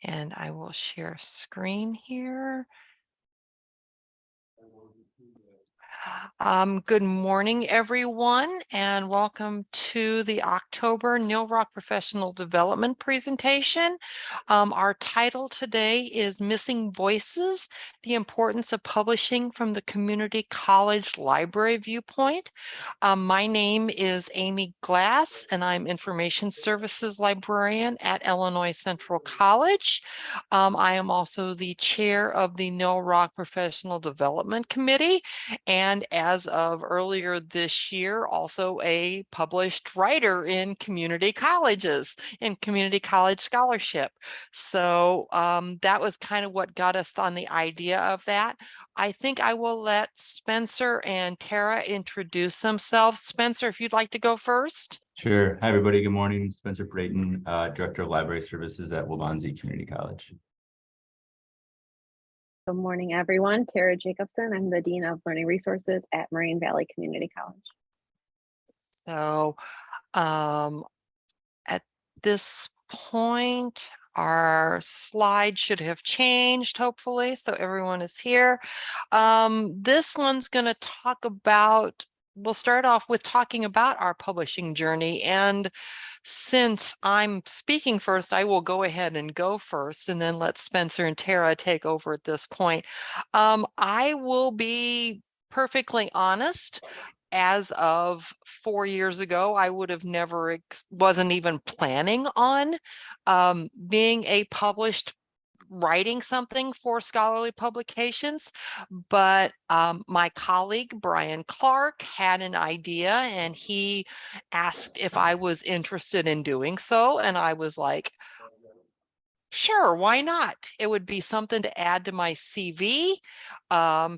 And I will share screen here. Good morning, everyone, and welcome to the October NILROC Professional Development presentation. Our title today is Missing Voices, the Importance of Publishing from the Community College Library Viewpoint. My name is Amy Glass, and I'm Information Services Librarian at Illinois Central College. I am also the chair of the NILROC Professional Development Committee, and as of earlier this year, also a published writer in community colleges, in community college scholarship. So that was kind of what got us on the idea of that. I think I will let Spencer and Terra introduce themselves. Spencer, if you'd like to go first. Sure. Hi, everybody. Good morning. Spencer Brayton, Director of Library Services at Waubonsee Community College. Good morning, everyone. Terra Jacobson. I'm the Dean of Learning Resources at Moraine Valley Community College. So at this point, our slide should have changed, hopefully, so everyone is here. This one's going to talk about, we'll start off with talking about our publishing journey. And since I'm speaking first, I will go ahead and go first and then let Spencer and Terra take over at this point. I will be perfectly honest. As of 4 years ago, I would have never, wasn't even planning on being a published writing something for scholarly publications, but my colleague Brian Clark had an idea and he asked if I was interested in doing so, and I was like, sure, why not? It would be something to add to my CV,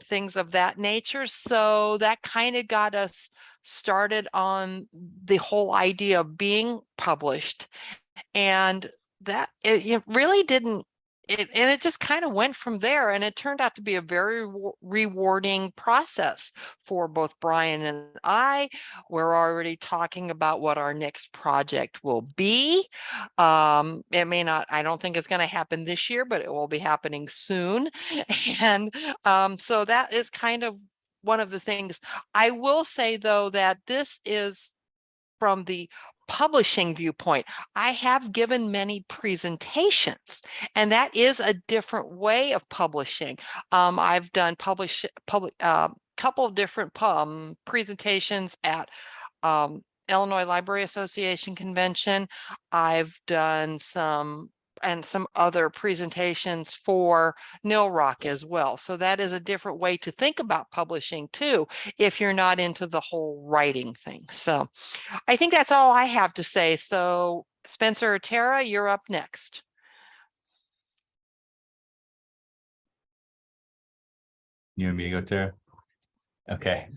things of that nature. So that kind of got us started on the whole idea of being published, and that it really didn't. And it just kind of went from there, and it turned out to be a very rewarding process for both Brian and I. We're already talking about what our next project will be. It may not, I don't think it's going to happen this year, but it will be happening soon. And so that is kind of one of the things. I will say, though, that this is from the publishing viewpoint. I have given many presentations, and that is a different way of publishing. I've done couple of different presentations at Illinois Library Association convention. I've done some other presentations for NILROC as well. So that is a different way to think about publishing too, if you're not into the whole writing thing. So I think that's all I have to say. So Spencer or Terra, you're up next. You want me to go, Terra? Okay.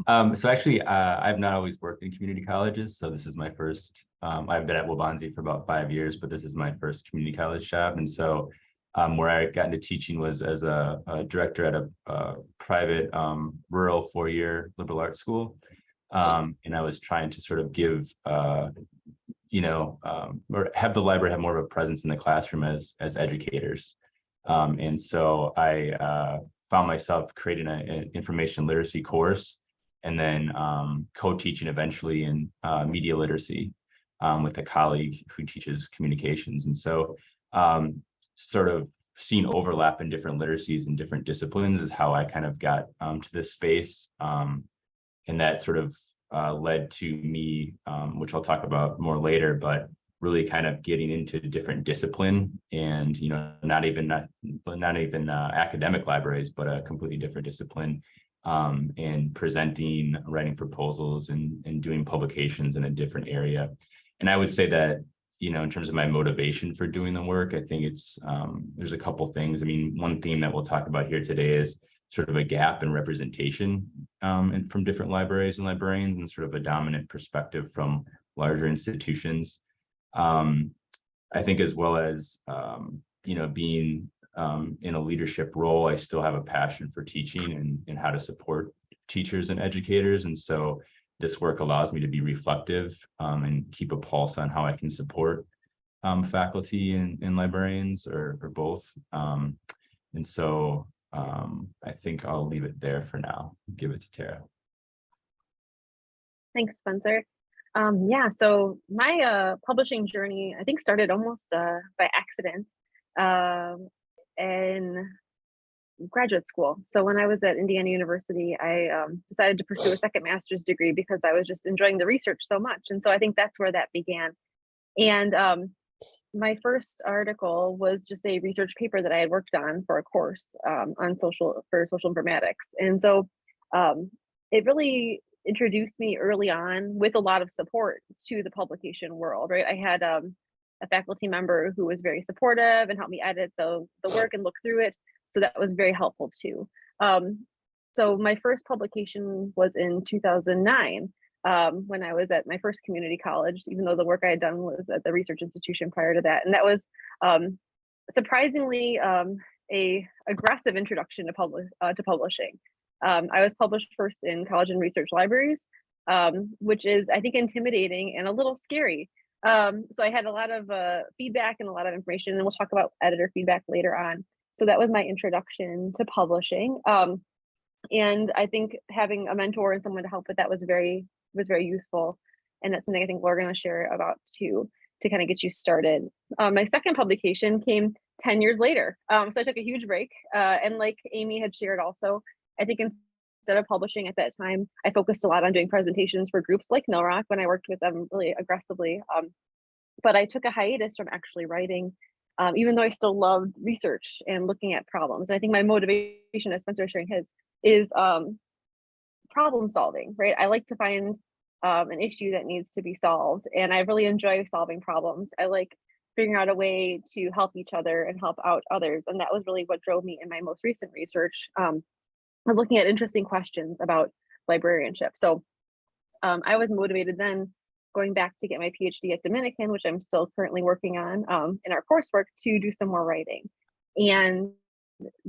So actually, I've not always worked in community colleges. So this is my first, I've been at Waubonsee for about 5 years, but this is my first community college job. And so where I got into teaching was as a director at a private rural 4-year liberal arts school. And I was trying to sort of give, or have the library have more of a presence in the classroom as educators. And so I found myself creating an information literacy course and then co-teaching eventually in media literacy with a colleague who teaches communications. And so sort of seeing overlap in different literacies and different disciplines is how I kind of got to this space. And that sort of led to me, which I'll talk about more later, but really kind of getting into different discipline and, not even academic libraries, but a completely different discipline, and presenting, writing proposals and doing publications in a different area. And I would say that, in terms of my motivation for doing the work, I think it's, there's a couple things. I mean, one theme that we'll talk about here today is sort of a gap in representation and from different libraries and librarians, and sort of a dominant perspective from larger institutions. I think as well as, being in a leadership role, I still have a passion for teaching and how to support teachers and educators. And so this work allows me to be reflective and keep a pulse on how I can support faculty and librarians or both. And so I think I'll leave it there for now. Give it to Terra. Thanks, Spencer. Yeah, so my publishing journey, I think, started almost by accident in graduate school. So when I was at Indiana University, I decided to pursue a second master's degree because I was just enjoying the research so much. And so I think that's where that began. And my first article was just a research paper that I had worked on for a course on social informatics. And so it really introduced me early on with a lot of support to the publication world, right? I had a faculty member who was very supportive and helped me edit the work and look through it. So that was very helpful too. So my first publication was in 2009 when I was at my first community college, even though the work I had done was at the research institution prior to that. And that was surprisingly a aggressive introduction to publishing. I was published first in college and research libraries, which is, I think, intimidating and a little scary. So I had a lot of feedback and a lot of information, and we'll talk about editor feedback later on. So that was my introduction to publishing. And I think having a mentor and someone to help with that was very useful. And that's something I think we're going to share about too, to kind of get you started. My second publication came 10 years later. So I took a huge break. And like Amy had shared also, I think instead of publishing at that time, I focused a lot on doing presentations for groups like NILROC when I worked with them really aggressively. But I took a hiatus from actually writing, even though I still loved research and looking at problems. And I think my motivation, as Spencer was sharing his, is problem solving, right? I like to find an issue that needs to be solved, and I really enjoy solving problems. I like figuring out a way to help each other and help out others, and that was really what drove me in my most recent research. I was looking at interesting questions about librarianship. So I was motivated then, going back to get my PhD at Dominican, which I'm still currently working on in our coursework, to do some more writing. And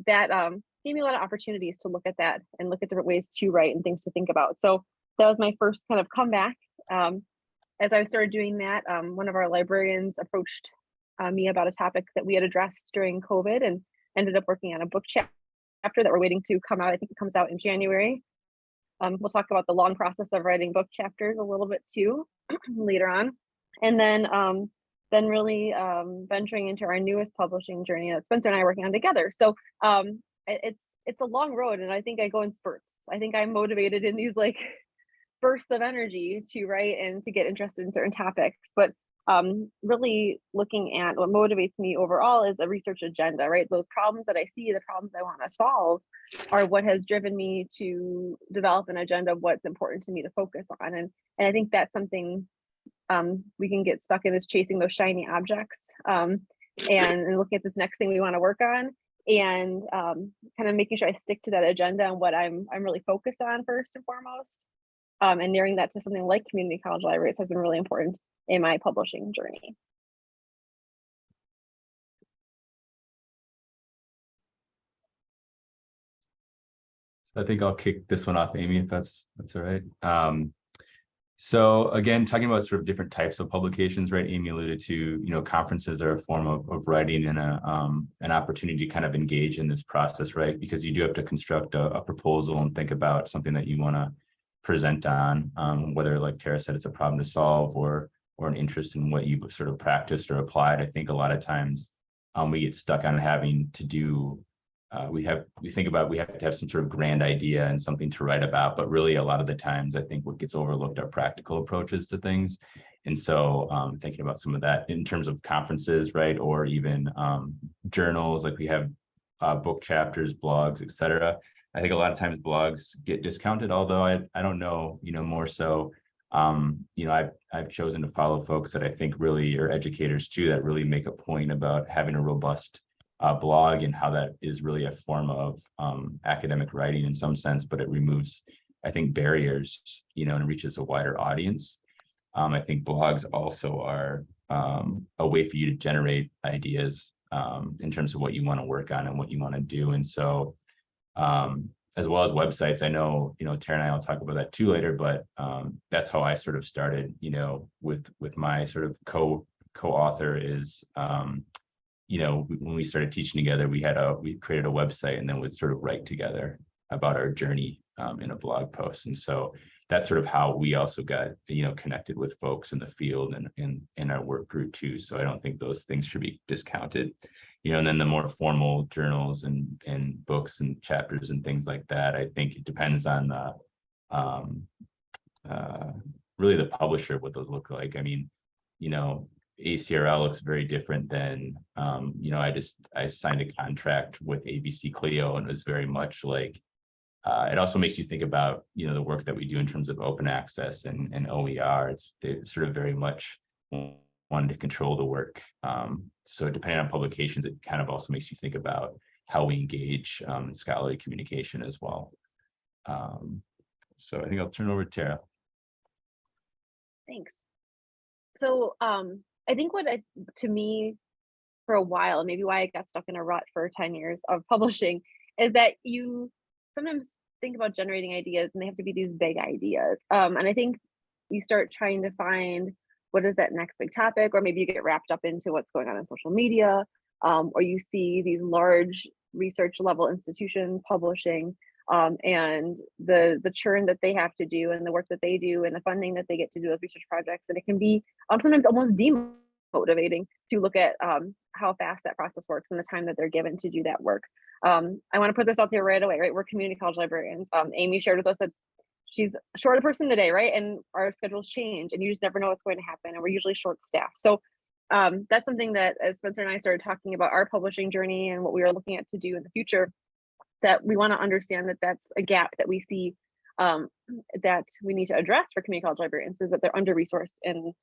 that gave me a lot of opportunities to look at that and look at different ways to write and things to think about. So that was my first kind of comeback. As I started doing that, one of our librarians approached me about a topic that we had addressed during COVID, and ended up working on a book chapter that we're waiting to come out. I think it comes out in January. We'll talk about the long process of writing book chapters a little bit too later on. And then really venturing into our newest publishing journey that Spencer and I are working on together. So it's a long road, and I think I go in spurts. I think I'm motivated in these like bursts of energy to write and to get interested in certain topics. But really looking at what motivates me overall is a research agenda, right? Those problems that I see, the problems I want to solve, are what has driven me to develop an agenda of what's important to me to focus on. And I think that's something we can get stuck in, is chasing those shiny objects and looking at this next thing we want to work on, and kind of making sure I stick to that agenda and what I'm really focused on first and foremost. And narrowing that to something like community college libraries has been really important in my publishing journey. I think I'll kick this one off, Amy, if that's all right. So again, talking about sort of different types of publications, right? Amy alluded to, conferences are a form of writing and an opportunity to kind of engage in this process, right? Because you do have to construct a proposal and think about something that you want to present on, whether, like Terra said, it's a problem to solve or an interest in what you've sort of practiced or applied. I think a lot of times we get stuck on having to do, we have to have some sort of grand idea and something to write about, but really a lot of the times I think what gets overlooked are practical approaches to things. And so thinking about some of that in terms of conferences, right? Or even journals, like we have book chapters, blogs, etc. I think a lot of times blogs get discounted, although I don't know, more so, I've chosen to follow folks that I think really are educators too, that really make a point about having a robust blog, and how that is really a form of academic writing in some sense, but it removes, I think, barriers, and reaches a wider audience. I think blogs also are a way for you to generate ideas in terms of what you want to work on and what you want to do. And so as well as websites, I know, Terra and I will talk about that too later, but that's how I sort of started, with my sort of co-author is, you know, when we started teaching together, we created a website and then would sort of write together about our journey in a blog post. And so that's sort of how we also got, you know, connected with folks in the field and in our work group too. So I don't think those things should be discounted, you know. And then the more formal journals and books and chapters and things like that, I think it depends on really the publisher, what those look like. I mean, you know, ACRL looks very different than, you know, I signed a contract with ABC Clio, and it was very much like, it also makes you think about, you know, the work that we do in terms of open access and OER. They sort of very much wanted to control the work. So depending on publications, it kind of also makes you think about how we engage in scholarly communication as well. So I think I'll turn it over to Terra. Thanks. So I think to me, for a while, maybe why I got stuck in a rut for 10 years of publishing, is that you sometimes think about generating ideas and they have to be these big ideas. And I think you start trying to find what is that next big topic, or maybe you get wrapped up into what's going on social media, or you see these large research level institutions publishing, and the churn that they have to do and the work that they do and the funding that they get to do those research projects. And it can be sometimes almost demotivating to look at how fast that process works and the time that they're given to do that work. I want to put this out there right away, right? We're community college librarians. Amy shared with us that she's a shorter person today, right? And our schedules change and you just never know what's going to happen. And we're usually short staffed. So that's something that, as Spencer and I started talking about our publishing journey and what we are looking at to do in the future, that we want to understand that that's a gap that we see that we need to address for community college librarians, is that they're under-resourced and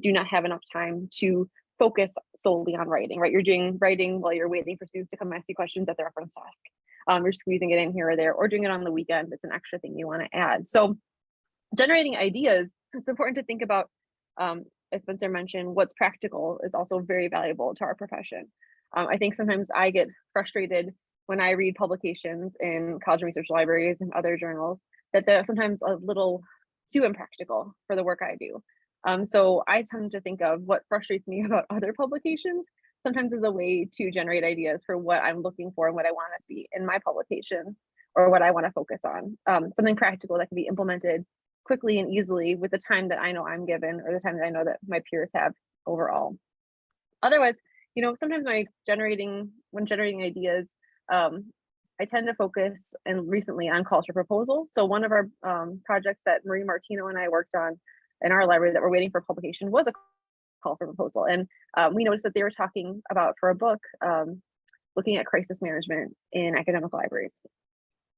do not have enough time to focus solely on writing, right? You're doing writing while you're waiting for students to come ask you questions at the reference desk. You're squeezing it in here or there, or doing it on the weekend. It's an extra thing you want to add. So generating ideas, it's important to think about, as Spencer mentioned, what's practical is also very valuable to our profession. I think sometimes I get frustrated when I read publications in college research libraries and other journals that they're sometimes a little too impractical for the work I do. So I tend to think of what frustrates me about other publications sometimes as a way to generate ideas for what I'm looking for and what I want to see in my publication or what I want to focus on. Something practical that can be implemented quickly and easily with the time that I know I'm given or the time that I know that my peers have overall. Otherwise, you know, sometimes when generating ideas, I tend to focus and recently on calls for proposal. So one of our projects that Marie Martino and I worked on in our library that we're waiting for publication was a call for proposal. And we noticed that they were talking about, for a book, looking at crisis management in academic libraries.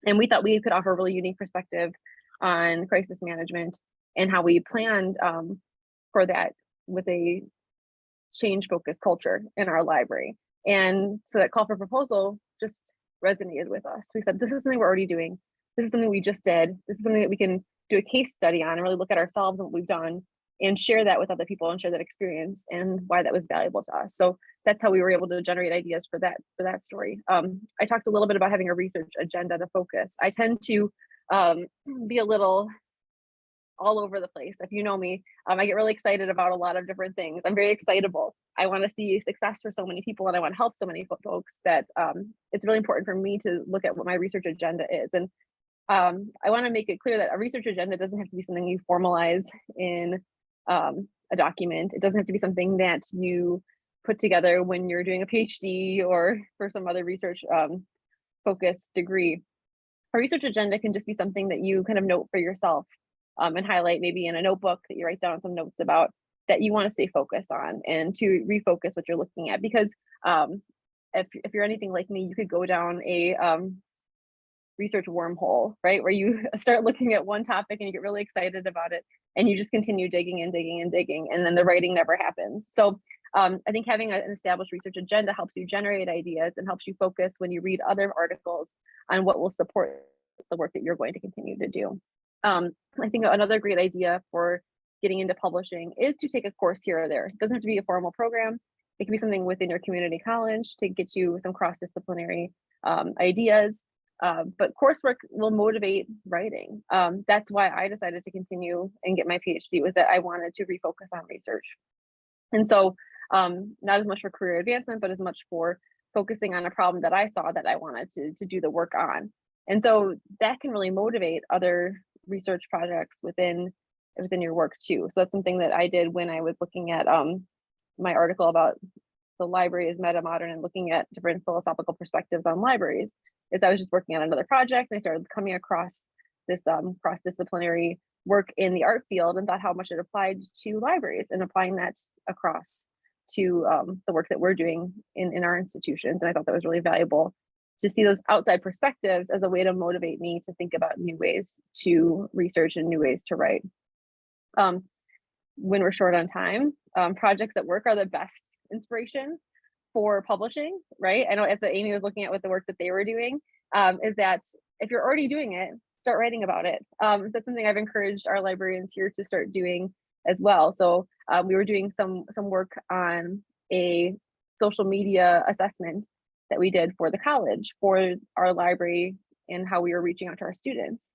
And we thought we could offer a really unique perspective on crisis management and how we planned for that with a change-focused culture in our library. And so that call for proposal just resonated with us. We said, this is something we're already doing. This is something we just did. This is something that we can do a case study on and really look at ourselves and what we've done and share that with other people and share that experience and why that was valuable to us. So that's how we were able to generate ideas for that story. I talked a little bit about having a research agenda to focus. I tend to be a little all over the place. If you know me, I get really excited about a lot of different things. I'm very excitable. I want to see success for so many people and I want to help so many folks that it's really important for me to look at what my research agenda is. And I want to make it clear that a research agenda doesn't have to be something you formalize in a document. It doesn't have to be something that you put together when you're doing a PhD or for some other research focused degree. A research agenda can just be something that you kind of note for yourself and highlight maybe in a notebook that you write down some notes about that you want to stay focused on and to refocus what you're looking at. Because if you're anything like me, you could go down a research wormhole, right? Where you start looking at one topic and you get really excited about it and you just continue digging and digging and digging, and then the writing never happens. So I think having an established research agenda helps you generate ideas and helps you focus when you read other articles on what will support the work that you're going to continue to do. I think another great idea for getting into publishing is to take a course here or there. It doesn't have to be a formal program. It can be something within your community college to get you some cross-disciplinary ideas. But coursework will motivate writing. That's why I decided to continue and get my PhD, was that I wanted to refocus on research. And so not as much for career advancement, but as much for focusing on a problem that I saw that I wanted to do the work on. And so that can really motivate other research projects within your work too. So that's something that I did when I was looking at my article about the library as meta modern and looking at different philosophical perspectives on libraries. Is I was just working on another project and I started coming across this cross-disciplinary work in the art field and thought how much it applied to libraries and applying that across to the work that we're doing in our institutions. And I thought that was really valuable to see those outside perspectives as a way to motivate me to think about new ways to research and new ways to write. When we're short on time, projects at work are the best inspiration for publishing, right? I know as Amy was looking at with the work that they were doing, is that if you're already doing it, start writing about it. That's something I've encouraged our librarians here to start doing as well. So we were doing some work on a social media assessment that we did for the college, for our library, and how we were reaching out to our students.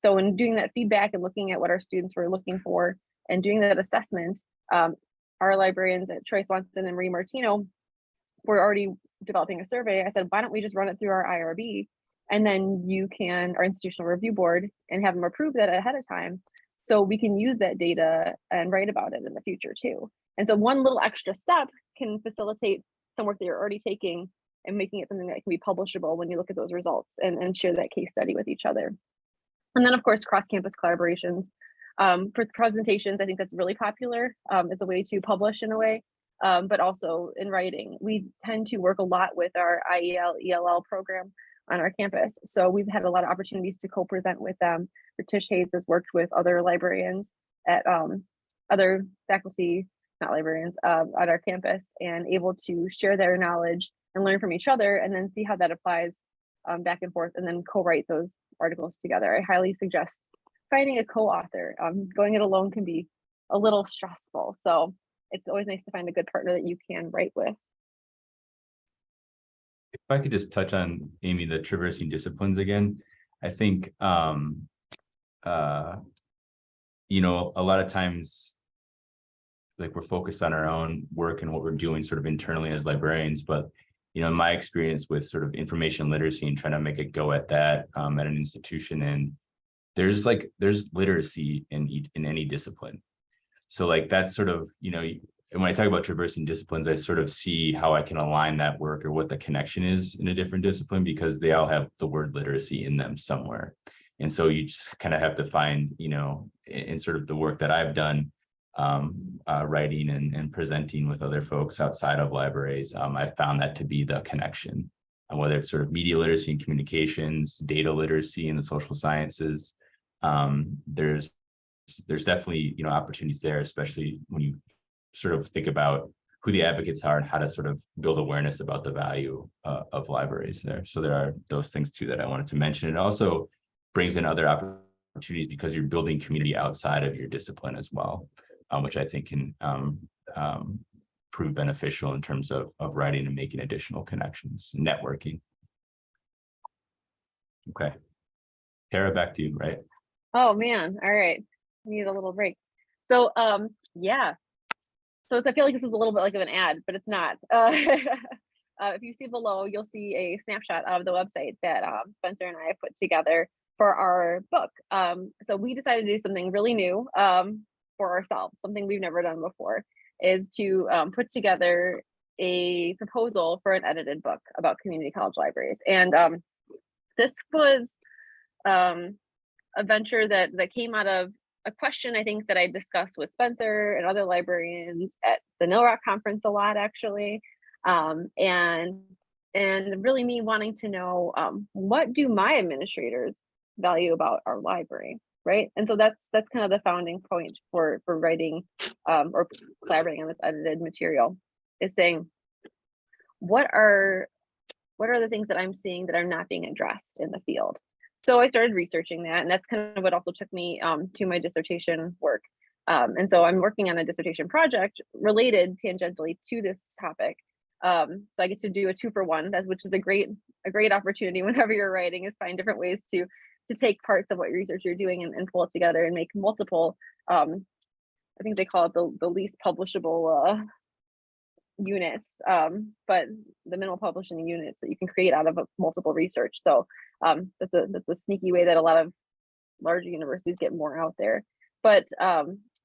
So in doing that feedback and looking at what our students were looking for and doing that assessment, our librarians at Troy Swanson and Marie Martino were already developing a survey. I said, why don't we just run it through our IRB? And then you can, our institutional review board, and have them approve that ahead of time. So we can use that data and write about it in the future too. And so one little extra step can facilitate some work that you're already taking and making it something that can be publishable when you look at those results and share that case study with each other. And then of course, cross-campus collaborations. For presentations, I think that's really popular as a way to publish in a way, but also in writing. We tend to work a lot with our IEL, ELL program on our campus. So we've had a lot of opportunities to co-present with them. Tish Hayes has worked with other librarians at other faculty, not librarians, on our campus, and able to share their knowledge and learn from each other, and then see how that applies back and forth, and then co-write those articles together. I highly suggest finding a co-author. Going it alone can be a little stressful, so it's always nice to find a good partner that you can write with. If I could just touch on, Amy, the traversing disciplines again. I think you know, a lot of times, like, we're focused on our own work and what we're doing sort of internally as librarians, but you know, in my experience with sort of information literacy and trying to make a go at that at an institution, and there's literacy in any discipline. So like that's sort of, you know, and when I talk about traversing disciplines, I sort of see how I can align that work or what the connection is in a different discipline, because they all have the word literacy in them somewhere. And so you just kind of have to find, you know, in sort of the work that I've done, writing and presenting with other folks outside of libraries, I found that to be the connection. And whether it's sort of media literacy and communications, data literacy in the social sciences, there's definitely, you know, opportunities there, especially when you sort of think about who the advocates are and how to sort of build awareness about the value of libraries there. So there are those things too that I wanted to mention. It also brings in other opportunities because you're building community outside of your discipline as well, which I think can prove beneficial in terms of writing and making additional connections, networking. Okay, Terra, back to you, right? Oh man, all right. I need a little break. So yeah. So I feel like this is a little bit like of an ad, but it's not. If you see below, you'll see a snapshot of the website that Spencer and I have put together for our book. So we decided to do something really new for ourselves, something we've never done before, is to put together a proposal for an edited book about community college libraries. And this was a venture that came out of a question I think that I discussed with Spencer and other librarians at the NILROC conference a lot, actually, and really me wanting to know what do my administrators value about our library, right? And so that's kind of the founding point for writing or collaborating on this edited material, is saying what are the things that I'm seeing that are not being addressed in the field. So I started researching that, and that's kind of what also took me to my dissertation work. And so I'm working on a dissertation project related tangentially to this topic. So I get to do a 2-for-1, which is a great opportunity whenever you're writing, is find different ways to take parts of what research you're doing and pull it together and make multiple, I think they call it the least publishable units, but the minimal publishing units that you can create out of multiple research. So that's a sneaky way that a lot of larger universities get more out there. But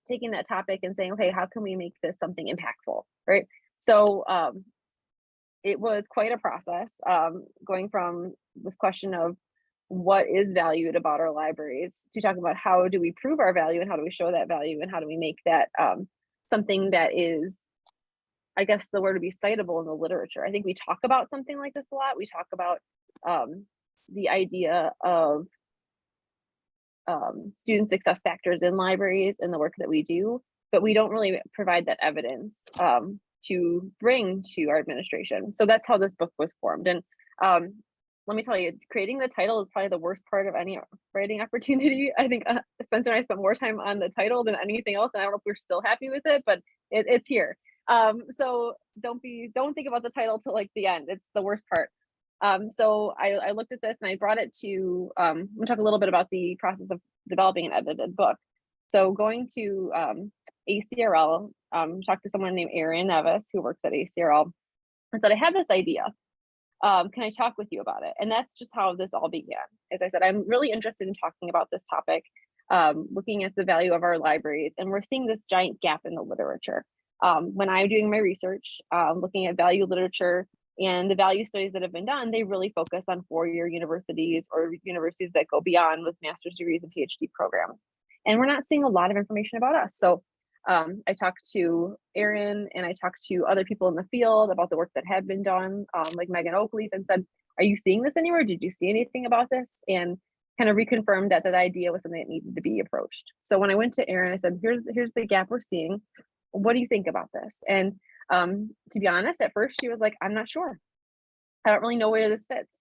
taking that topic and saying, okay, how can we make this something impactful, right? So it was quite a process, going from this question of what is valued about our libraries to talk about how do we prove our value and how do we show that value and how do we make that something that is, I guess the word would be citable in the literature. I think we talk about something like this a lot. We talk about the idea of student success factors in libraries and the work that we do, but we don't really provide that evidence to bring to our administration. So that's how this book was formed. And let me tell you, creating the title is probably the worst part of any writing opportunity. I think Spencer and I spent more time on the title than anything else, and I don't know if we're still happy with it, but it's here. So don't think about the title till like the end. It's the worst part. So I looked at this and I brought it to, we'll talk a little bit about the process of developing an edited book. So going to ACRL, talked to someone named Erin Nevis who works at ACRL and said, I have this idea. Can I talk with you about it? And that's just how this all began. As I said, I'm really interested in talking about this topic, looking at the value of our libraries, and we're seeing this giant gap in the literature. When I'm doing my research, looking at value literature and the value studies that have been done, they really focus on four-year universities or universities that go beyond with master's degrees and PhD programs. And we're not seeing a lot of information about us. So I talked to Erin and I talked to other people in the field about the work that had been done, like Megan Oakleaf, and said, are you seeing this anywhere? Did you see anything about this? And kind of reconfirmed that idea was something that needed to be approached. So when I went to Erin, I said, here's the gap we're seeing. What do you think about this? And to be honest, at first she was like, I'm not sure. I don't really know where this fits.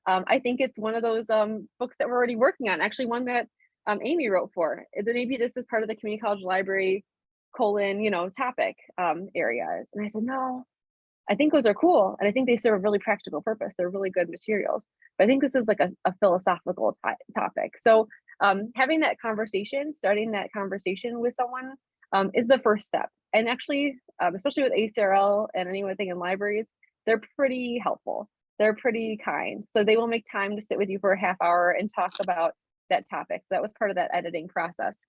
I think it's one of those books that we're already working on. Actually, one that Amy wrote for. Maybe this is part of the community college library topic areas. And I said, no, I think those are cool. And I think they serve a really practical purpose. They're really good materials. But I think this is like a philosophical topic. So having that conversation, starting that conversation with someone is the first step. And actually, especially with ACRL and anything in libraries, they're pretty helpful. They're pretty kind. So they will make time to sit with you for a half hour and talk about that topic. So that was part of that editing process.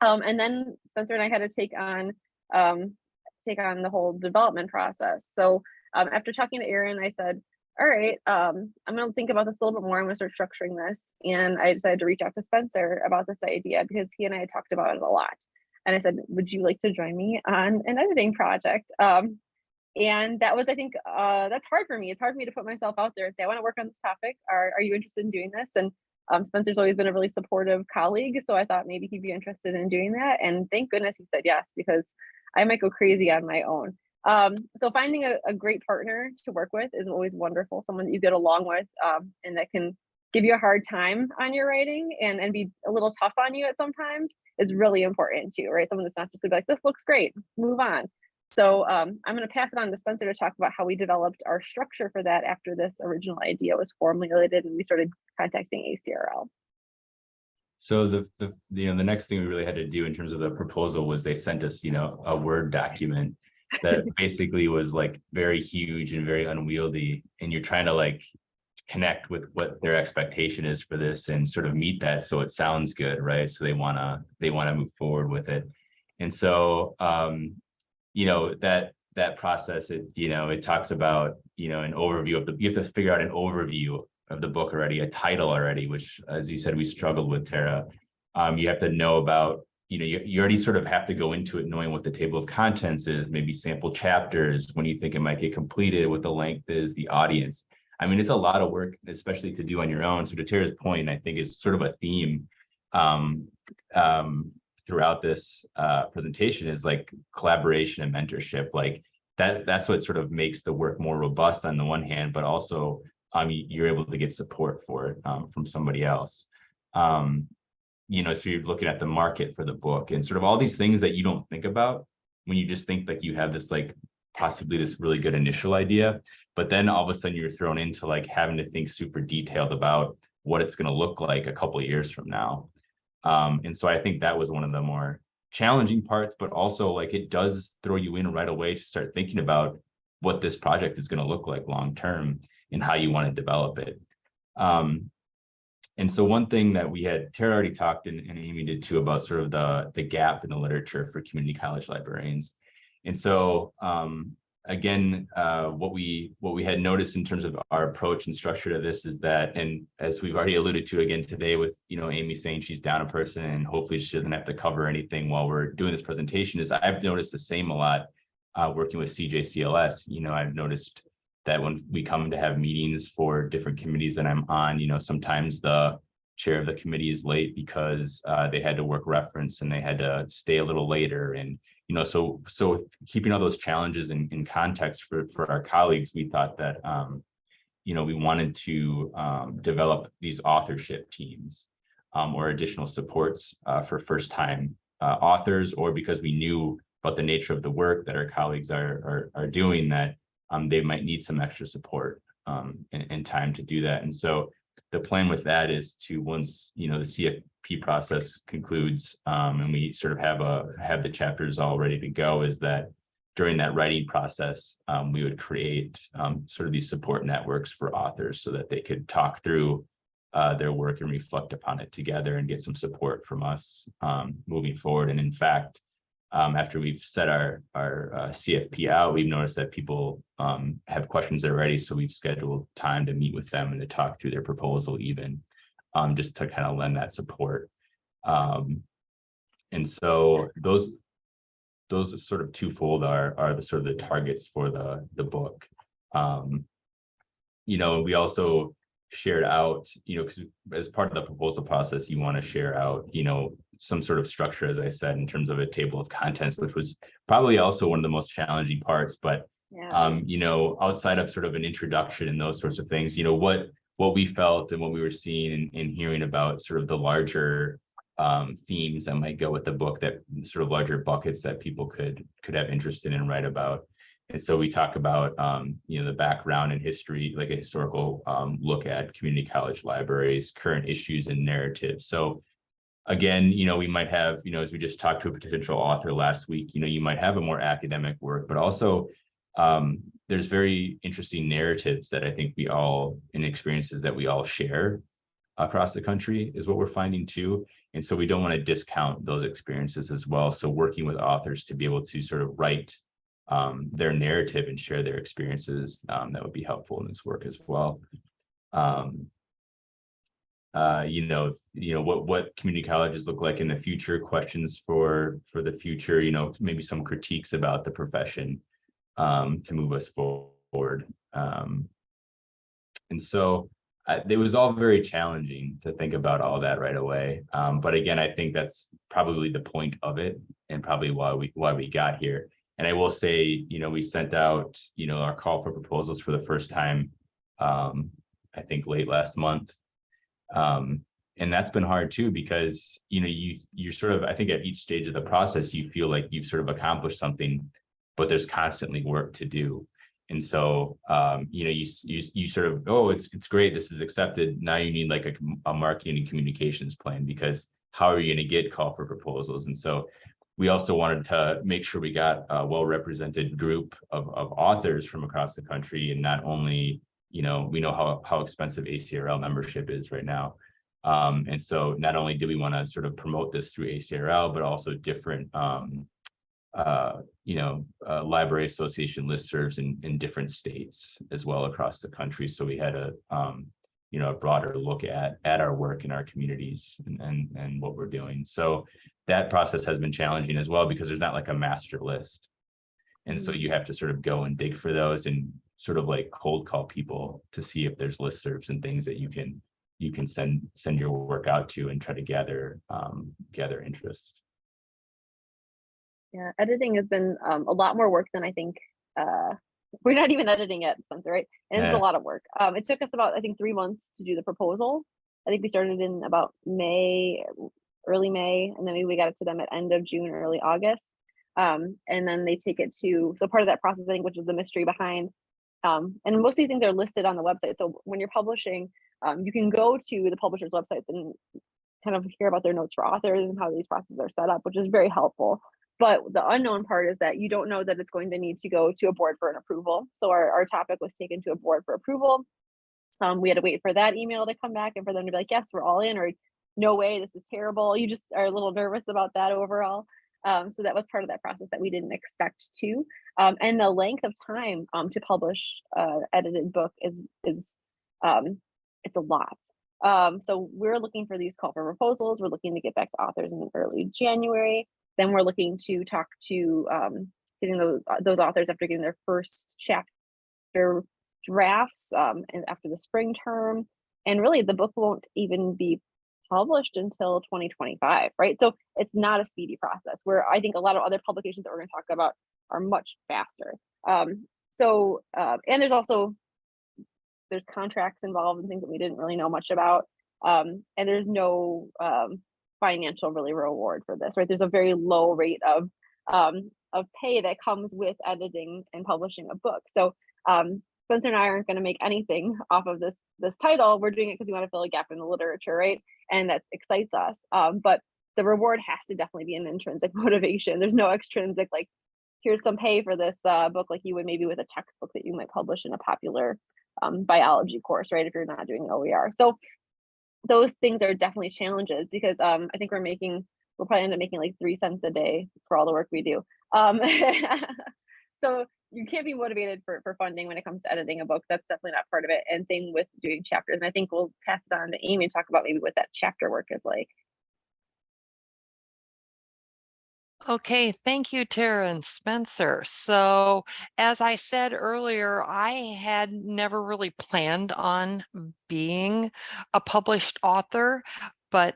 And then Spencer and I had to take on the whole development process. So after talking to Erin, I said, all right, I'm going to think about this a little bit more. I'm going to start structuring this. And I decided to reach out to Spencer about this idea because he and I had talked about it a lot. And I said, would you like to join me on an editing project? And that was, I think, that's hard for me. It's hard for me to put myself out there and say, I want to work on this topic. Are you interested in doing this? And Spencer's always been a really supportive colleague. So I thought maybe he'd be interested in doing that. And thank goodness he said yes, because I might go crazy on my own. So finding a great partner to work with is always wonderful. Someone that you get along with and that can give you a hard time on your writing and be a little tough on you at sometimes is really important too, right? Someone that's not just gonna be like, this looks great, move on. So I'm going to pass it on to Spencer to talk about how we developed our structure for that after this original idea was formulated and we started contacting ACRL. So the next thing we really had to do in terms of the proposal was they sent us, a Word document that basically was like very huge and very unwieldy, and you're trying to like connect with what their expectation is for this and sort of meet that so it sounds good, right? So they want to move forward with it. And so that process, it talks about, an overview of you have to figure out an overview of the book already, a title already, which, as you said, we struggled with, Terra. You have to know about, you already sort of have to go into it knowing what the table of contents is, maybe sample chapters, when you think it might get completed, what the length is, the audience. I mean, it's a lot of work, especially to do on your own. So to Terra's point, I think is sort of a theme throughout this presentation is like collaboration and mentorship. Like that's what sort of makes the work more robust on the one hand, but also you're able to get support for it from somebody else. So you're looking at the market for the book and sort of all these things that you don't think about when you just think like you have this like possibly this really good initial idea, but then all of a sudden you're thrown into like having to think super detailed about what it's going to look like a couple of years from now. And so I think that was one of the more challenging parts, but also like it does throw you in right away to start thinking about what this project is going to look like long term and how you want to develop it. And so one thing that we had, Terra already talked, and Amy did too, about sort of the gap in the literature for community college librarians. And so again, what we had noticed in terms of our approach and structure to this is that, and as we've already alluded to again today with, Amy saying she's down a person and hopefully she doesn't have to cover anything while we're doing this presentation, is I've noticed the same a lot working with CJCLS. I've noticed that when we come to have meetings for different committees that I'm on, sometimes the chair of the committee is late because they had to work reference and they had to stay a little later. And, so keeping all those challenges in context for our colleagues, we thought that, we wanted to develop these authorship teams or additional supports for first-time authors, or because we knew about the nature of the work that our colleagues are doing, that they might need some extra support and time to do that. And so the plan with that is to, once the CFP process concludes and we sort of have the chapters all ready to go, is that during that writing process we would create sort of these support networks for authors so that they could talk through their work and reflect upon it together and get some support from us moving forward. And in fact, after we've set our CFP out, we've noticed that people have questions already. So we've scheduled time to meet with them and to talk through their proposal, even just to kind of lend that support. And so those sort of twofold are the sort of the targets for the book. We also shared out, because as part of the proposal process, you want to share out, some sort of structure, as I said, in terms of a table of contents, which was probably also one of the most challenging parts. But outside of sort of an introduction and those sorts of things, what we felt and what we were seeing and hearing about sort of the larger themes that might go with the book, that sort of larger buckets that people could have interest in and write about. And so we talk about, the background and history, like a historical look at community college libraries, current issues and narratives. So again, we might have, as we just talked to a potential author last week, you might have a more academic work, but also there's very interesting narratives that I think we all, and experiences that we all share across the country, is what we're finding too. And so we don't want to discount those experiences as well. So working with authors to be able to sort of write their narrative and share their experiences, that would be helpful in this work as well. What community colleges look like in the future, questions for the future, maybe some critiques about the profession to move us forward. And so it was all very challenging to think about all that right away. But again, I think that's probably the point of it, and probably why we got here. And I will say, we sent out, our call for proposals for the first time, I think late last month. And that's been hard too, because, you're sort of, I think at each stage of the process, you feel like you've sort of accomplished something, but there's constantly work to do. And so, you sort of, oh, it's great, this is accepted. Now you need like a marketing and communications plan, because how are you going to get call for proposals? And so we also wanted to make sure we got a well-represented group of authors from across the country. And not only, we know how expensive ACRL membership is right now. And so not only do we want to sort of promote this through ACRL, but also different, library association listservs in different states as well across the country. So we had a broader look at our work in our communities and what we're doing. So that process has been challenging as well, because there's not like a master list. And so you have to sort of go and dig for those and sort of like cold call people to see if there's listservs and things that you can send your work out to and try to gather interest. Yeah, editing has been a lot more work than I think. We're not even editing yet, Spencer, right? And it's a lot of work. It took us about, I think, 3 months to do the proposal. I think we started in about early May, and then we got it to them at end of June, early August. And then they take it to, so part of that process, I think, which is the mystery behind, and most of these things are listed on the website. So when you're publishing, you can go to the publisher's website and kind of hear about their notes for authors and how these processes are set up, which is very helpful. But the unknown part is that you don't know that it's going to need to go to a board for an approval. So our topic was taken to a board for approval. We had to wait for that email to come back and for them to be like, yes, we're all in, or no way, this is terrible. You just are a little nervous about that overall. So that was part of that process that we didn't expect to. And the length of time to publish edited book is it's a lot. So we're looking for these call for proposals. We're looking to get back to authors in early January. Then we're looking to talk to getting those authors after getting their first chapter drafts and after the spring term. And really the book won't even be published until 2025, right? So it's not a speedy process, where I think a lot of other publications that we're going to talk about are much faster. And there's contracts involved and things that we didn't really know much about. And there's no financial really reward for this, right? There's a very low rate of pay that comes with editing and publishing a book. So Spencer and I aren't going to make anything off of this title. We're doing it because we want to fill a gap in the literature, right? And that excites us. But the reward has to definitely be an intrinsic motivation. There's no extrinsic, like, here's some pay for this book, like you would maybe with a textbook that you might publish in a popular biology course, right? If you're not doing an OER. So those things are definitely challenges, because I think we'll probably end up making like 3 cents a day for all the work we do. So you can't be motivated for funding when it comes to editing a book. That's definitely not part of it. And same with doing chapters. And I think we'll pass it on to Amy and talk about maybe what that chapter work is like. Okay, thank you, Terra and Spencer. So, as I said earlier, I had never really planned on being a published author, but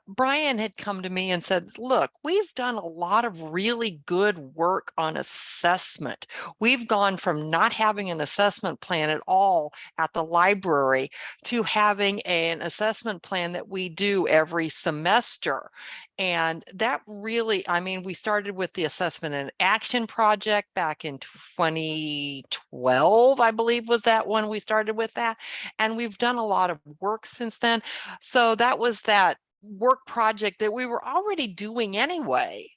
Brian had come to me and said, look, we've done a lot of really good work on assessment. We've gone from not having an assessment plan at all at the library to having an assessment plan that we do every semester. And that really, I mean, we started with the assessment and action project back in 2012, I believe was that when we started with that. And we've done a lot of work since then. So that was that work project that we were already doing anyway.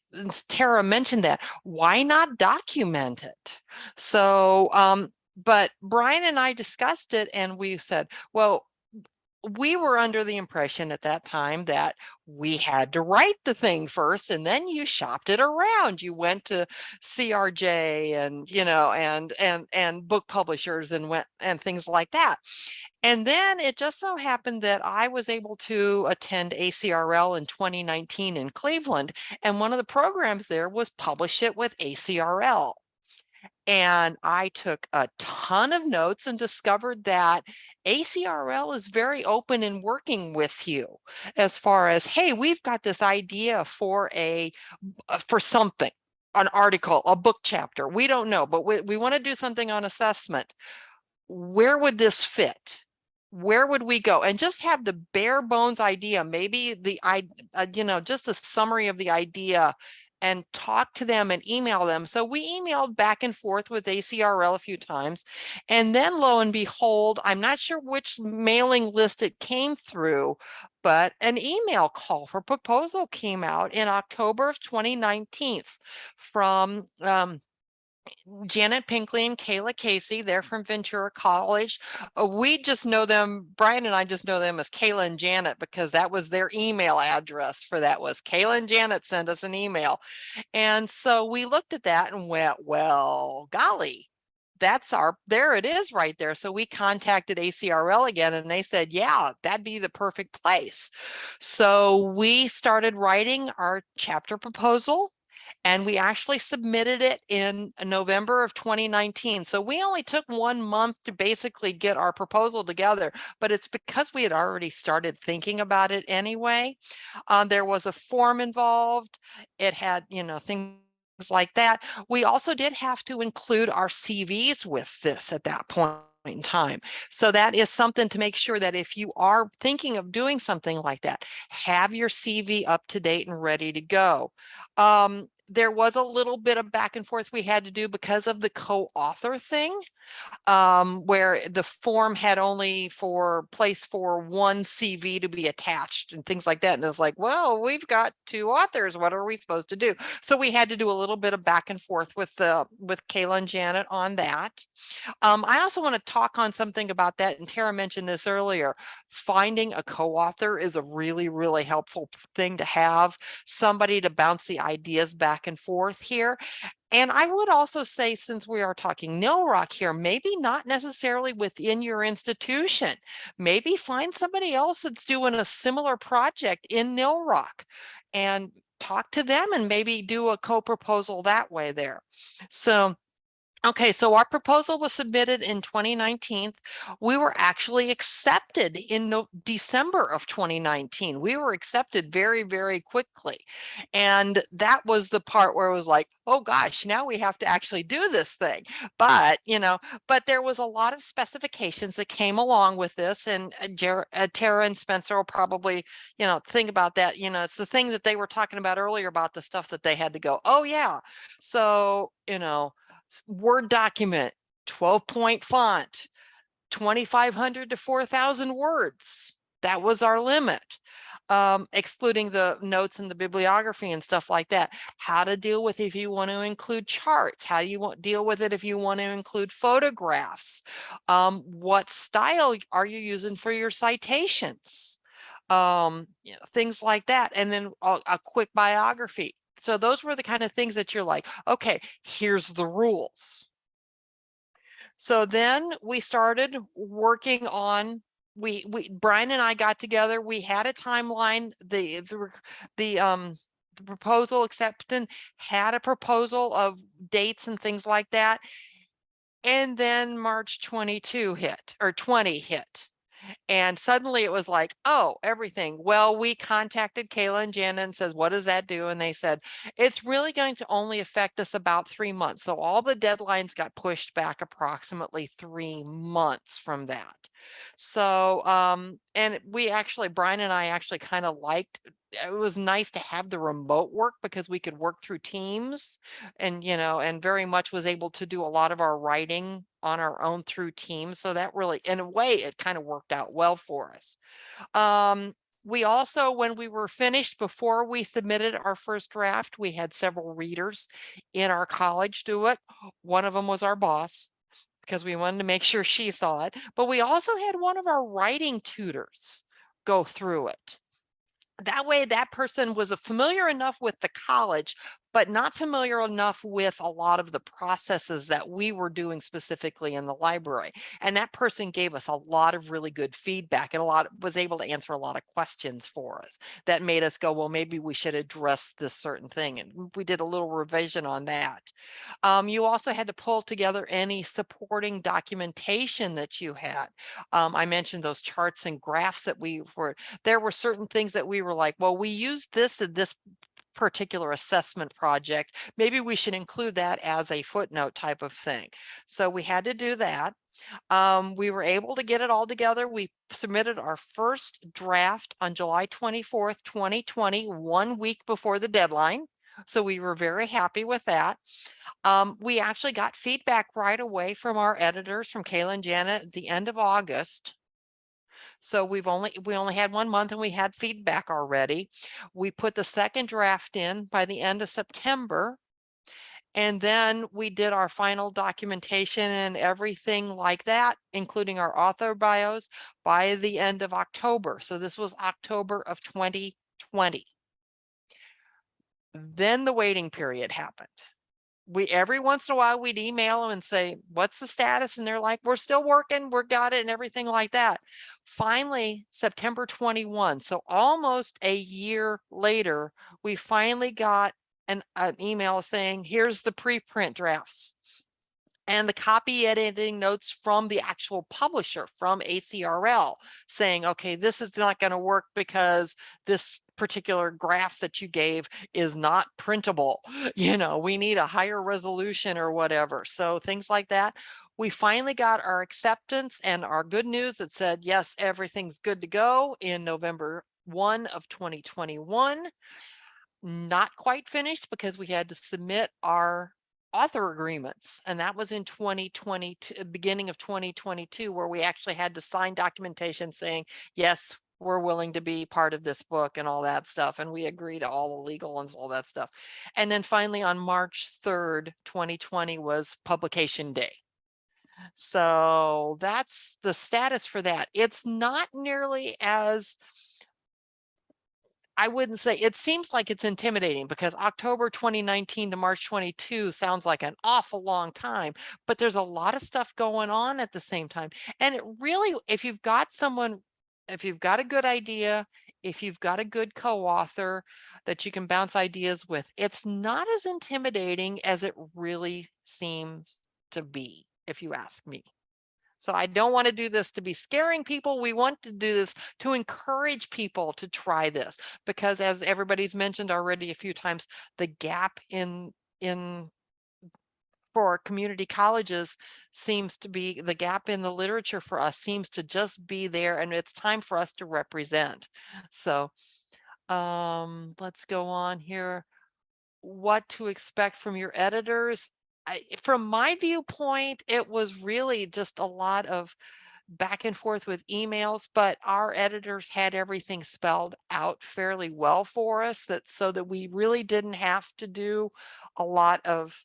Terra mentioned that. Why not document it? So, but Brian and I discussed it, and we said, well, we were under the impression at that time that we had to write the thing first, and then you shopped it around. You went to CRJ and, you know, and book publishers and went and things like that. And then it just so happened that I was able to attend ACRL in 2019 in Cleveland. And one of the programs there was Publish It with ACRL. And I took a ton of notes and discovered that ACRL is very open in working with you as far as, hey, we've got this idea for something, an article, a book chapter. We don't know, but we want to do something on assessment. Where would this fit? Where would we go? And just have the bare bones idea, maybe just the summary of the idea, and talk to them and email them. So we emailed back and forth with ACRL a few times. And then lo and behold, I'm not sure which mailing list it came through, but an email call for proposal came out in October of 2019 from Janet Pinkley and Kayla Casey. They're from Ventura College. We just know them, Brian and I just know them as Kayla and Janet, because that was their email address for that, was Kayla and Janet sent us an email. And so we looked at that and went, well, golly, there it is right there. So we contacted ACRL again, and they said, yeah, that'd be the perfect place. So we started writing our chapter proposal, and we actually submitted it in November of 2019. So we only took 1 month to basically get our proposal together, but it's because we had already started thinking about it anyway. There was a form involved. It had, things like that. We also did have to include our CVs with this at that point in time. So that is something to make sure that if you are thinking of doing something like that, have your CV up to date and ready to go. there was a little bit of back and forth we had to do because of the co-author thing, where the form had only for place for one CV to be attached and things like that. And it's like, well, we've got 2 authors. What are we supposed to do? So we had to do a little bit of back and forth with Kayla and Janet on that. I also want to talk on something about that, and Terra mentioned this earlier. Finding a co-author is a really, really helpful thing to have, somebody to bounce the ideas back and forth here. And I would also say, since we are talking Nil Rock here, maybe not necessarily within your institution. Maybe find somebody else that's doing a similar project in Nil Rock and talk to them and maybe do a co-proposal that way there. So okay, so our proposal was submitted in 2019. We were actually accepted in December of 2019. We were accepted very, very quickly. And that was the part where it was like, oh gosh, now we have to actually do this thing. But, but there was a lot of specifications that came along with this. And Terra and Spencer will probably, think about that. It's the thing that they were talking about earlier about the stuff that they had to go, oh yeah. So, Word document, 12-point font, 2,500 to 4,000 words. That was our limit, excluding the notes and the bibliography and stuff like that. How to deal with if you want to include charts. How do you deal with it if you want to include photographs? What style are you using for your citations? Things like that. And then a quick biography. So those were the kind of things that you're like, okay, here's the rules. So then we started working on, Brian and I got together, we had a timeline, the proposal acceptance had a proposal of dates and things like that. And then March 22 hit, or 20 hit. And suddenly it was like, oh, everything. Well, we contacted Kayla and Jana and says, what does that do? And they said, it's really going to only affect us about 3 months. So all the deadlines got pushed back approximately 3 months from that. So, and Brian and I actually kind of liked, it was nice to have the remote work because we could work through Teams and, and very much was able to do a lot of our writing on our own through Teams. So that really, in a way, it kind of worked out well for us. We also, when we were finished, before we submitted our first draft, we had several readers in our college do it. One of them was our boss, because we wanted to make sure she saw it. But we also had one of our writing tutors go through it. That way, that person was familiar enough with the college, but not familiar enough with a lot of the processes that we were doing specifically in the library. And that person gave us a lot of really good feedback and was able to answer a lot of questions for us that made us go, well, maybe we should address this certain thing. And we did a little revision on that. You also had to pull together any supporting documentation that you had. I mentioned those charts and graphs that there were certain things that we were like, well, we used this in this particular assessment project. Maybe we should include that as a footnote type of thing. So we had to do that. We were able to get it all together. We submitted our first draft on July 24th, 2020, 1 week before the deadline. So we were very happy with that. We actually got feedback right away from our editors, from Kayla and Janet, at the end of August. So we only had 1 month and we had feedback already. We put the second draft in by the end of September. And then we did our final documentation and everything like that, including our author bios, by the end of October. So this was October of 2020. Then the waiting period happened. Every once in a while we'd email them and say, what's the status? And they're like, we're still working, we got it, and everything like that. Finally, September 21, so almost a year later, we finally got an email saying, here's the preprint drafts and the copy editing notes from the actual publisher, from ACRL, saying, okay, this is not going to work because this particular graph that you gave is not printable. We need a higher resolution or whatever. So things like that. We finally got our acceptance and our good news that said, yes, everything's good to go in November 1 of 2021. not quite finished because we had to submit our author agreements. And that was in 2022, beginning of 2022, where we actually had to sign documentation saying, yes, we're willing to be part of this book and all that stuff. And we agree to all the legal and all that stuff. And then finally on March 3rd, 2020 was publication day. So that's the status for that. It's not nearly as, I wouldn't say, it seems like it's intimidating because October 2019 to March 22 sounds like an awful long time, but there's a lot of stuff going on at the same time. And it really, if you've got someone, if you've got a good idea, if you've got a good co-author that you can bounce ideas with, it's not as intimidating as it really seems to be, if you ask me. So I don't want to do this to be scaring people. We want to do this to encourage people to try this, because as everybody's mentioned already a few times, the gap in for community colleges seems to be, the gap in the literature for us seems to just be there, and it's time for us to represent. So let's go on here. What to expect from your editors. From my viewpoint, it was really just a lot of back and forth with emails, but our editors had everything spelled out fairly well for us, that so that we really didn't have to do a lot of,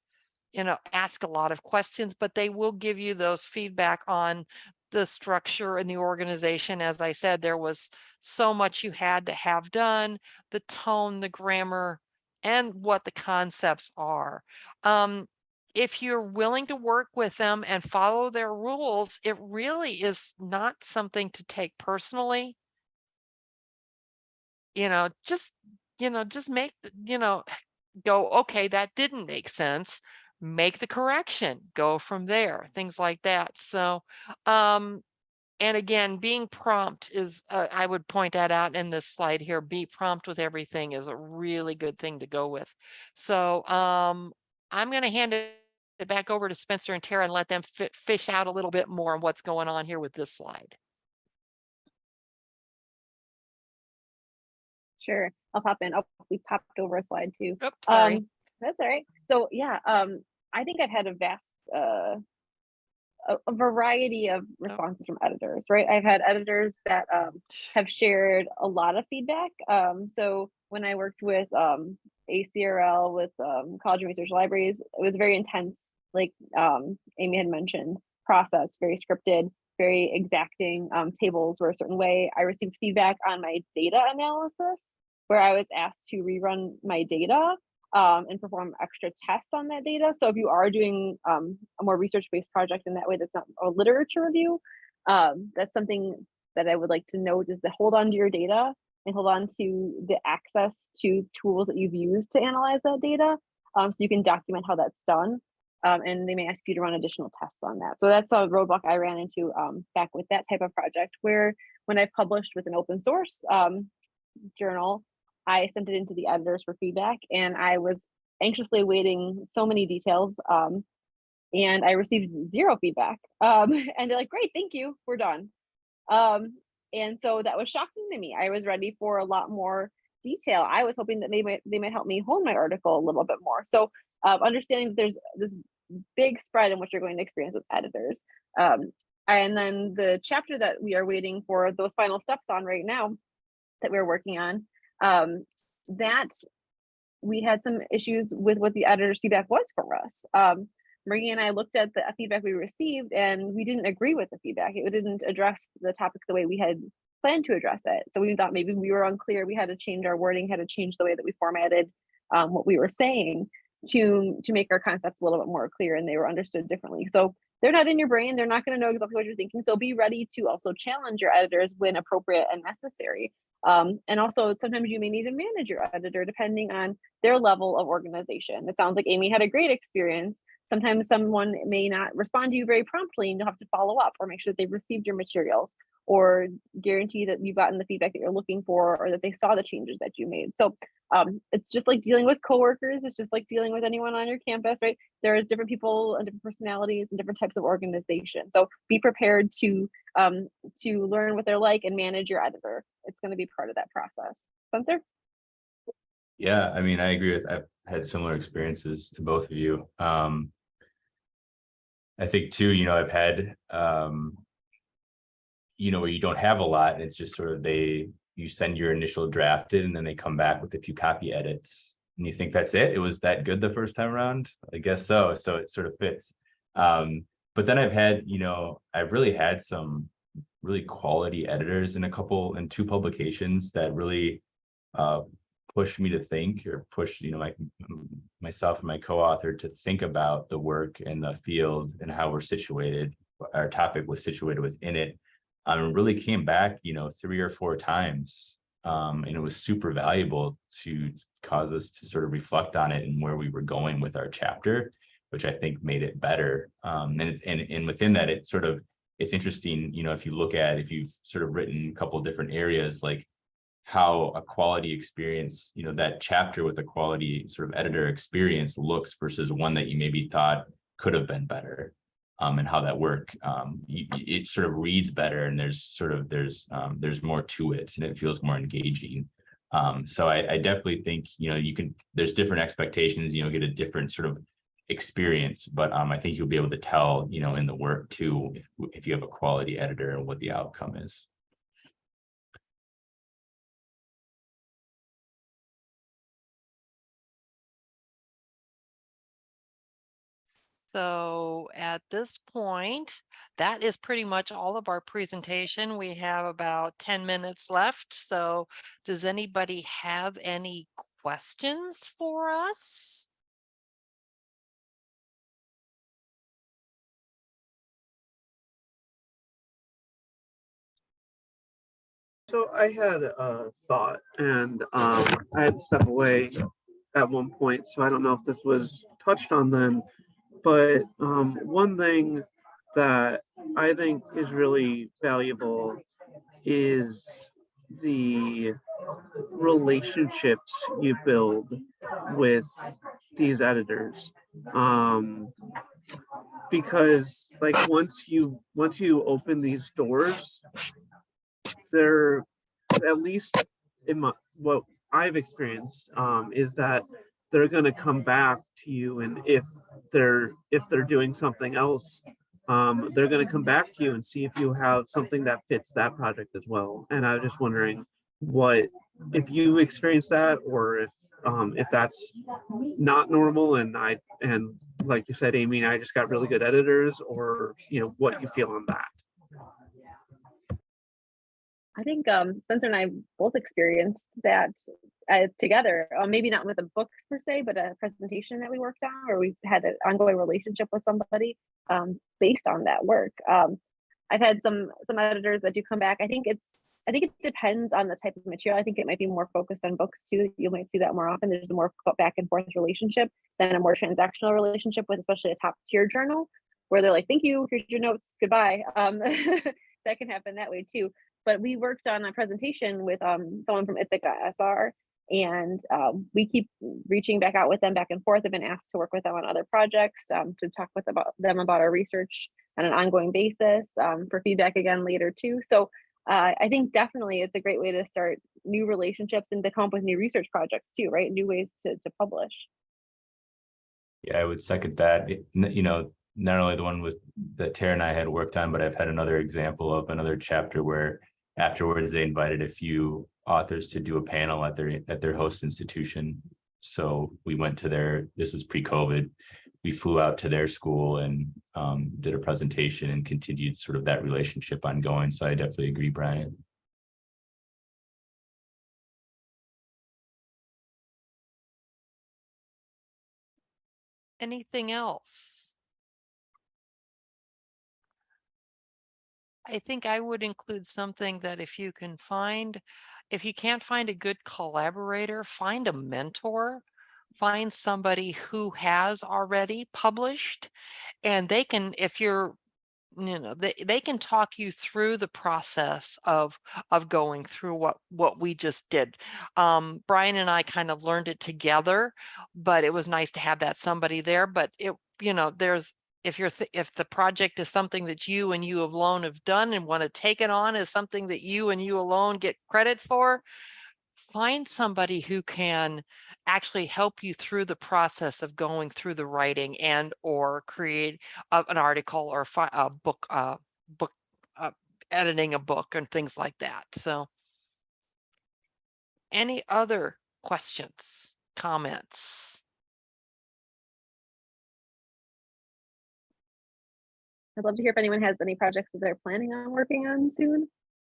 ask a lot of questions, but they will give you those feedback on the structure and the organization. As I said, there was so much you had to have done, the tone, the grammar, and what the concepts are. If you're willing to work with them and follow their rules, it really is not something to take personally. Just, just make, go, okay, that didn't make sense. Make the correction, go from there, things like that. So, and again, being prompt is, I would point that out in this slide here, be prompt with everything is a really good thing to go with. So I'm going to hand it back over to Spencer and Tara and let them fish out a little bit more on what's going on here with this slide. Sure, I'll pop in. Oh, we popped over a slide too. Oops, sorry. That's all right. So yeah, I think I've had a vast a variety of responses from editors, right? I've had editors that have shared a lot of feedback. So when I worked with ACRL, with College and Research Libraries, it was very intense, like Amy had mentioned, process, very scripted, very exacting. Tables were a certain way. I received feedback on my data analysis, where I was asked to rerun my data and perform extra tests on that data. So if you are doing a more research-based project in that way, that's not a literature review, that's something that I would like to note, is to hold on to your data and hold on to the access to tools that you've used to analyze that data, so you can document how that's done. And they may ask you to run additional tests on that. So that's a roadblock I ran into back with that type of project, where when I published with an open source journal, I sent it into the editors for feedback, and I was anxiously awaiting so many details, and I received zero feedback. And they're like, great, thank you, we're done. And so that was shocking to me. I was ready for a lot more detail. I was hoping that they might help me hone my article a little bit more. So understanding that there's this big spread in what you're going to experience with editors. And then the chapter that we are waiting for those final steps on right now, that we're working on, that we had some issues with what the editor's feedback was for us. Marie and I looked at the feedback we received, and we didn't agree with the feedback. It didn't address the topic the way we had planned to address it. So we thought maybe we were unclear. We had to change our wording, had to change the way that we formatted what we were saying to make our concepts a little bit more clear, and they were understood differently. So they're not in your brain. They're not going to know exactly what you're thinking. So be ready to also challenge your editors when appropriate and necessary. And also sometimes you may need to manage your editor depending on their level of organization. It sounds like Amy had a great experience. Sometimes someone may not respond to you very promptly, and you'll have to follow up or make sure that they've received your materials, or guarantee that you've gotten the feedback that you're looking for, or that they saw the changes that you made. So it's just like dealing with coworkers. It's just like dealing with anyone on your campus, right? There's different people and different personalities and different types of organization. So be prepared to learn what they're like and manage your editor. It's going to be part of that process. Spencer? Yeah, I mean, I agree with, I've had similar experiences to both of you. I think too, I've had, where you don't have a lot and it's just sort of you send your initial draft in and then they come back with a few copy edits and you think that's it. It was that good the first time around? I guess so. So it sort of fits. But then I've really had some really quality editors in two publications that really uh, pushed me to think, or pushed, myself and my co-author to think about the work and the field and how we're situated, our topic was situated within it. Really came back, 3 or 4 times. And it was super valuable to cause us to sort of reflect on it and where we were going with our chapter, which I think made it better. And within that, it's interesting, if you've sort of written a couple of different areas, like how a quality experience, that chapter with a quality sort of editor experience looks versus one that you maybe thought could have been better. And how that it sort of reads better, and there's more to it, and it feels more engaging. So I definitely think there's different expectations, get a different sort of experience, but I think you'll be able to tell in the work too, if you have a quality editor and what the outcome is. So at this point, that is pretty much all of our presentation. We have about 10 minutes left. So does anybody have any questions for us? So I had a thought, and I had to step away at one point, so I don't know if this was touched on then. But one thing that I think is really valuable is the relationships you build with these editors. Because like once you open these doors, they're, at least in what I've experienced, is that they're going to come back to you, and if they're doing something else, they're going to come back to you and see if you have something that fits that project as well. And I was just wondering what if you experience that, or if that's not normal, and like you said, Amy, I just got really good editors, or what you feel on that. I think Spencer and I both experienced that together, maybe not with the books per se, but a presentation that we worked on, or we had an ongoing relationship with somebody based on that work. I've had some editors that do come back. I think it depends on the type of material. I think it might be more focused on books too. You might see that more often. There's a more back and forth relationship than a more transactional relationship with, especially a top tier journal, where they're like, "Thank you, here's your notes, goodbye." That can happen that way too. But we worked on a presentation with someone from Ithaca SR, and we keep reaching back out with them back and forth. I've been asked to work with them on other projects, to talk with them about our research on an ongoing basis, for feedback again later too. So I think definitely it's a great way to start new relationships and to come up with new research projects too, right? New ways to publish. Yeah, I would second that. Not only the one that Terra and I had worked on, but I've had another example of another chapter where afterwards they invited a few authors to do a panel at their host institution. So we went to this is pre-COVID, we flew out to their school and did a presentation and continued sort of that relationship ongoing. So I definitely agree, Brian. Anything else? I think I would include something that if you can't find a good collaborator, find a mentor, find somebody who has already published, and they can, if you're, they can talk you through the process of going through what we just did. Brian and I kind of learned it together, but it was nice to have that somebody there. But there's, if the project is something that you alone have done and want to take it on as something that you alone get credit for, find somebody who can actually help you through the process of going through the writing and or create an article or a book, editing a book and things like that. So any other questions, comments? I'd love to hear if anyone has any projects that they're planning on working on soon.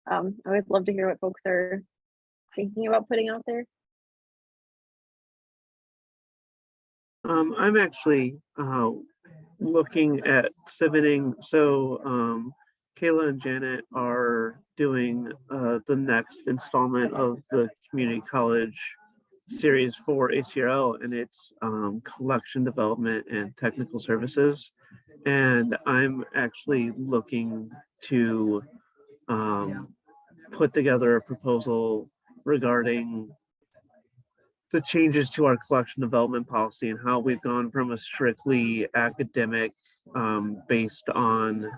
I always love to hear what folks are thinking about putting out there. I'm actually looking at submitting. So Kayla and Janet are doing the next installment of the community college series for ACRL, and it's collection development and technical services. And I'm actually looking to put together a proposal regarding the changes to our collection development policy and how we've gone from a strictly academic based on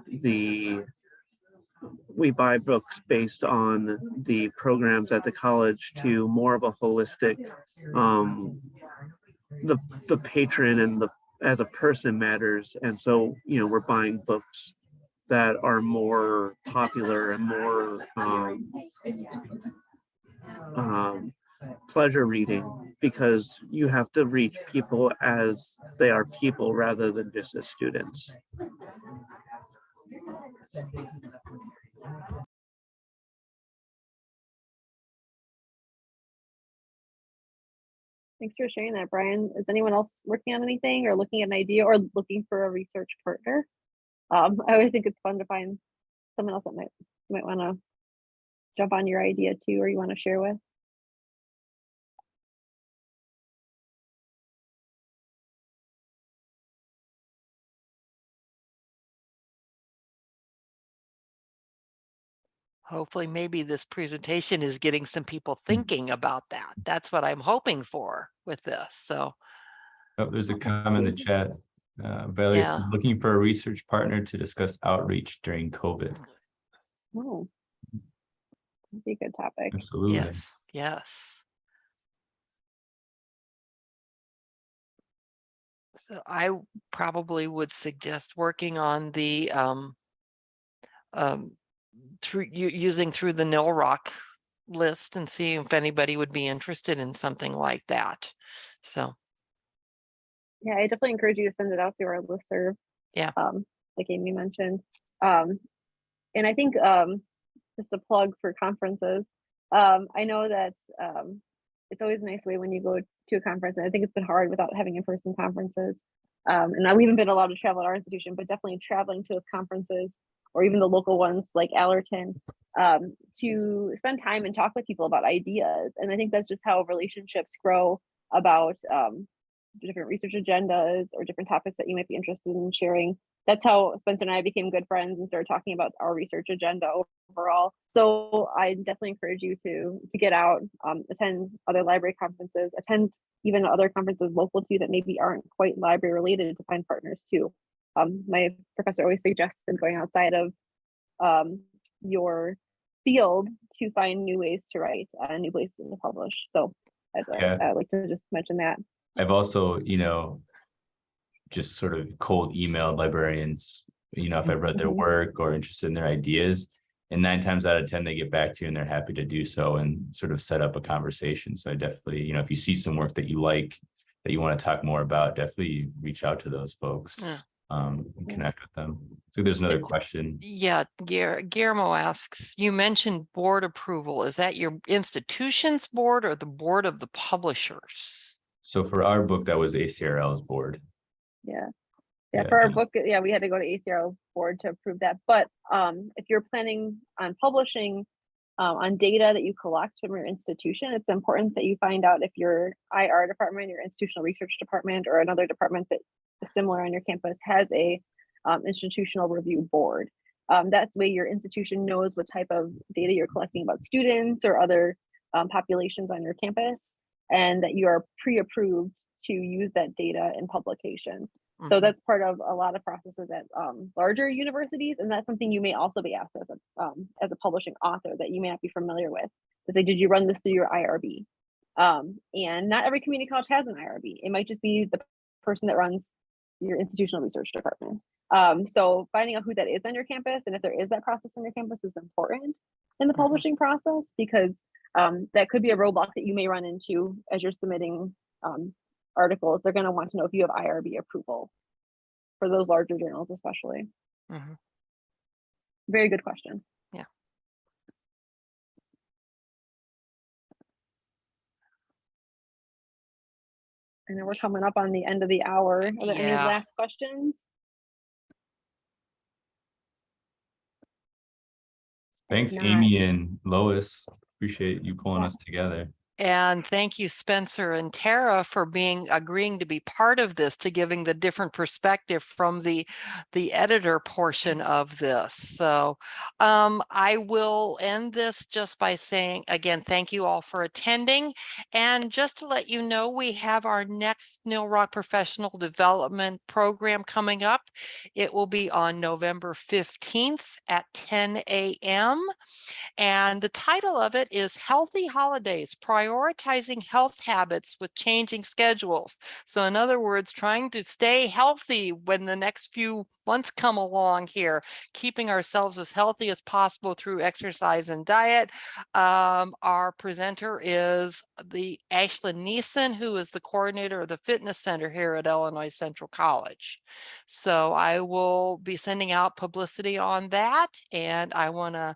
we buy books based on the programs at the college to more of a holistic the patron and the as a person matters. And so, you know, we're buying books that are more popular and more pleasure reading, because you have to reach people as they are people rather than just as students. Thanks for sharing that, Brian. Is anyone else working on anything or looking at an idea or looking for a research partner? I always think it's fun to find someone else that might want to jump on your idea too, or you want to share with. Hopefully, maybe this presentation is getting some people thinking about that. That's what I'm hoping for with this. So, Oh, there's a comment in the chat. Valerie's yeah. looking for a research partner to discuss outreach during COVID. Oh, that'd be a good topic. Absolutely. Yes. Yes. So I probably would suggest working on the using through the NILROC list and see if anybody would be interested in something like that. So Yeah, I definitely encourage you to send it out through our listserv. Yeah. Like Amy mentioned. And I think just a plug for conferences. I know that it's always a nice way when you go to a conference, and I think it's been hard without having in-person conferences. And now we haven't been allowed to travel at our institution, but definitely traveling to those conferences or even the local ones like Allerton, to spend time and talk with people about ideas. And I think that's just how relationships grow about different research agendas or different topics that you might be interested in sharing. That's how Spencer and I became good friends and started talking about our research agenda overall. So I definitely encourage you to get out, attend other library conferences, attend even other conferences local to you that maybe aren't quite library related, to find partners too. My professor always suggested going outside of your field to find new ways to write, new places to publish. So I'd like to just mention that. I've also, just sort of cold emailed librarians, if I've read their work or interested in their ideas, and 9 times out of 10, they get back to you and they're happy to do so and sort of set up a conversation. So I definitely, if you see some work that you like, that you want to talk more about, definitely reach out to those folks. And connect with them. So there's another question. Yeah, Guillermo asks, you mentioned board approval. Is that your institution's board or the board of the publishers? So for our book, that was ACRL's board. Yeah, for our book, we had to go to ACRL's board to approve that. But if you're planning on publishing on data that you collect from your institution, it's important that you find out if your IR department, your institutional research department, or another department that is similar on your campus has a institutional review board. That's the way your institution knows what type of data you're collecting about students or other populations on your campus, and that you are pre-approved to use that data in publication. So that's part of a lot of processes at larger universities, and that's something you may also be asked as a publishing author that you may not be familiar with. To say, did you run this through your IRB? And not every community college has an IRB. It might just be the person that runs your institutional research department. So finding out who that is on your campus, and if there is that process on your campus, is important in the publishing process, because that could be a roadblock that you may run into as you're submitting articles. They're going to want to know if you have IRB approval for those larger journals, especially. Very good question. Yeah. I know we're coming up on the end of the hour. Are there any Yeah. last questions? Thanks, not- Amy and Lois. Appreciate you pulling us together. And thank you, Spencer and Tara, for agreeing to be part of this, to giving the different perspective from the editor portion of this. So I will end this just by saying, again, thank you all for attending. And just to let you know, we have our next Nil Rock Professional Development Program coming up. It will be on November 15th at 10 a.m. And the title of it is Healthy Holidays, Prioritizing Health Habits with Changing Schedules. So in other words, trying to stay healthy when the next few months come along here, keeping ourselves as healthy as possible through exercise and diet. Our presenter is the Ashlyn Neeson, who is the coordinator of the fitness center here at Illinois Central College. So I will be sending out publicity on that, and I want to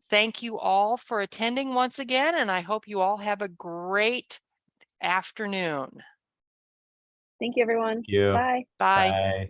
thank you all for attending once again, and I hope you all have a great afternoon. Thank you, everyone. Thank you. Bye. Bye. Bye.